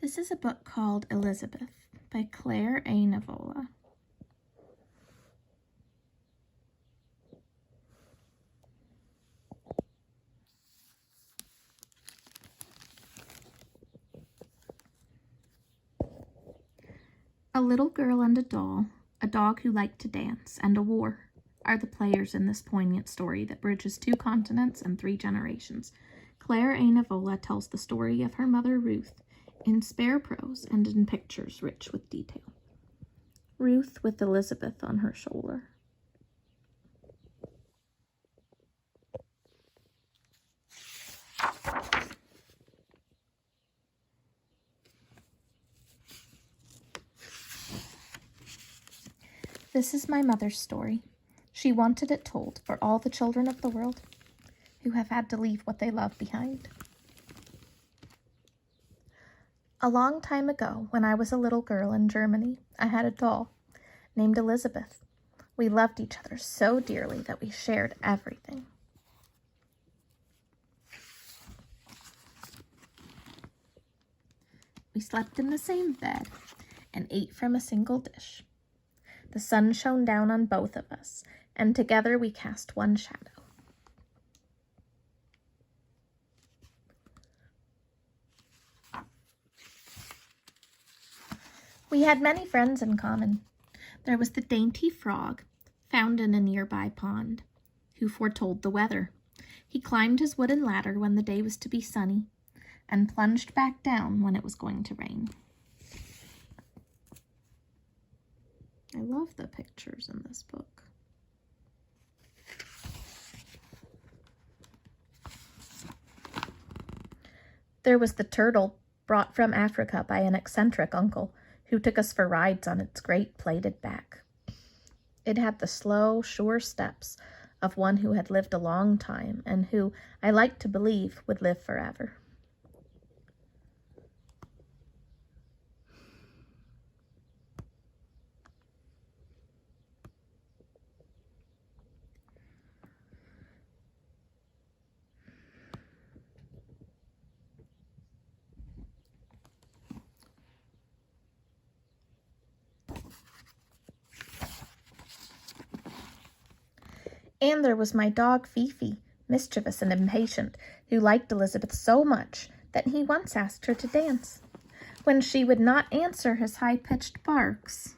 This is a book called Elisabeth by Claire A. Nivola. A little girl and a doll, a dog who liked to dance, and a war are the players in this poignant story that bridges 2 continents and 3 generations. Claire A. Nivola tells the story of her mother Ruth in spare prose and in pictures rich with detail. Ruth with Elisabeth on her shoulder. This is my mother's story. She wanted it told for all the children of the world who have had to leave what they love behind. A long time ago, when I was a little girl in Germany, I had a doll named Elisabeth. We loved each other so dearly that we shared everything. We slept in the same bed and ate from a single dish. The sun shone down on both of us, and together we cast one shadow. We had many friends in common. There was the dainty frog, found in a nearby pond, who foretold the weather. He climbed his wooden ladder when the day was to be sunny, and plunged back down when it was going to rain. I love the pictures in this book. There was the turtle, brought from Africa by an eccentric uncle, who took us for rides on its great plated back. It had the slow, sure steps of one who had lived a long time and who, I like to believe, would live forever. And there was my dog Fifi, mischievous and impatient, who liked Elisabeth so much that he once asked her to dance. When she would not answer his high-pitched barks,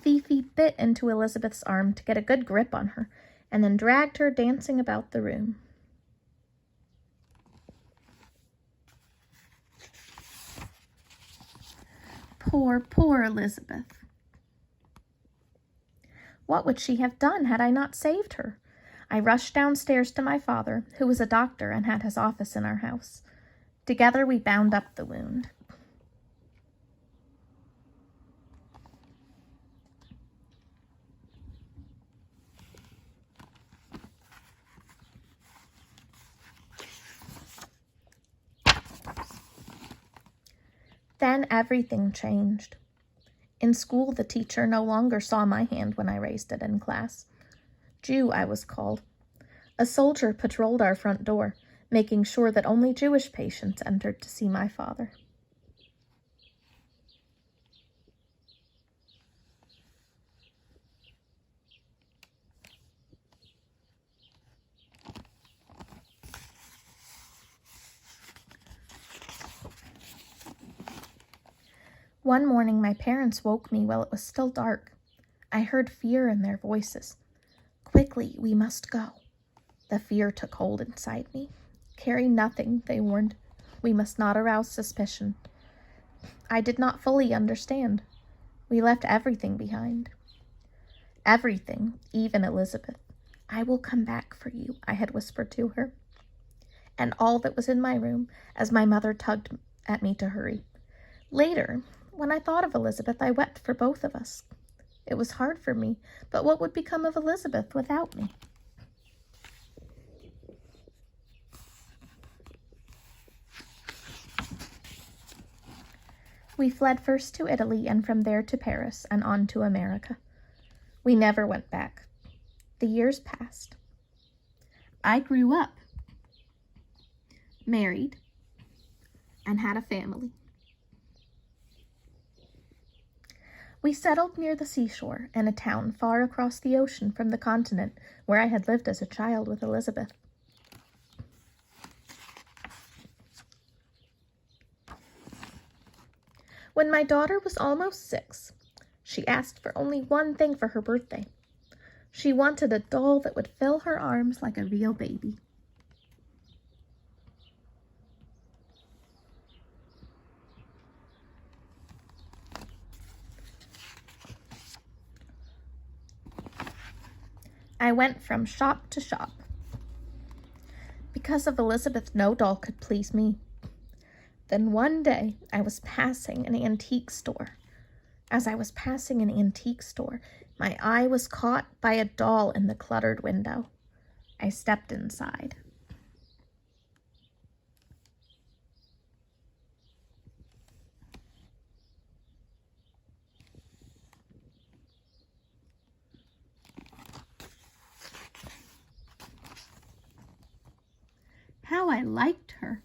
Fifi bit into Elisabeth's arm to get a good grip on her, and then dragged her dancing about the room. Poor, poor Elisabeth. What would she have done had I not saved her? I rushed downstairs to my father, who was a doctor and had his office in our house. Together we bound up the wound. Then everything changed. In school, the teacher no longer saw my hand when I raised it in class. Jew, I was called. A soldier patrolled our front door, making sure that only Jewish patients entered to see my father. One morning, my parents woke me while it was still dark. I heard fear in their voices. Quickly, we must go. The fear took hold inside me. Carry nothing, they warned. We must not arouse suspicion. I did not fully understand. We left everything behind. Everything, even Elisabeth. I will come back for you, I had whispered to her. And all that was in my room as my mother tugged at me to hurry. Later, when I thought of Elisabeth, I wept for both of us. It was hard for me, but what would become of Elisabeth without me? We fled first to Italy and from there to Paris and on to America. We never went back. The years passed. I grew up, married, and had a family. We settled near the seashore in a town far across the ocean from the continent where I had lived as a child with Elisabeth. When my daughter was almost 6, she asked for only one thing for her birthday. She wanted a doll that would fill her arms like a real baby. I went from shop to shop. Because of Elisabeth, no doll could please me. Then one day, I was passing an antique store. As I was passing an antique store, my eye was caught by a doll in the cluttered window. I stepped inside. How I liked her.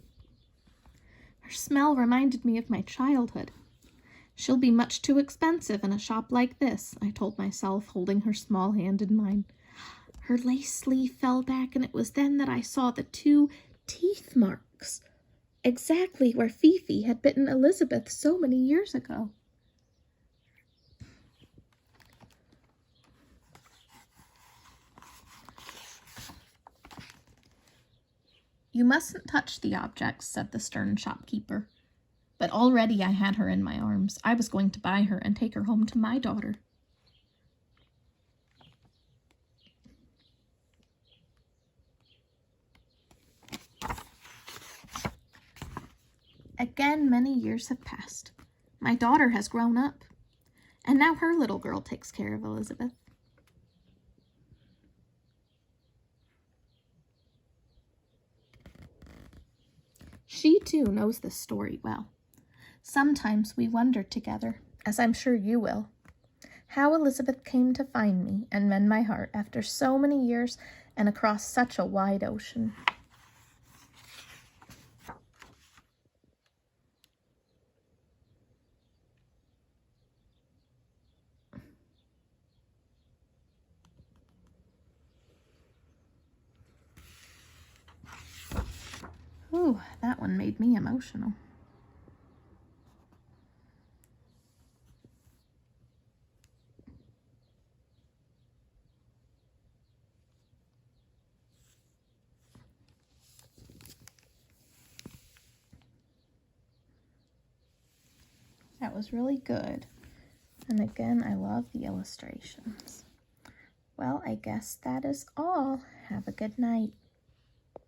Her smell reminded me of my childhood. She'll be much too expensive in a shop like this, I told myself, holding her small hand in mine. Her lace sleeve fell back, and it was then that I saw the 2 teeth marks, exactly where Fifi had bitten Elisabeth so many years ago. You mustn't touch the objects, said the stern shopkeeper. But already I had her in my arms. I was going to buy her and take her home to my daughter. Again, many years have passed. My daughter has grown up, and now her little girl takes care of Elisabeth. She too knows this story well. Sometimes we wonder together, as I'm sure you will, how Elisabeth came to find me and mend my heart after so many years and across such a wide ocean. Ooh, that one made me emotional. That was really good. And again, I love the illustrations. Well, I guess that is all. Have a good night.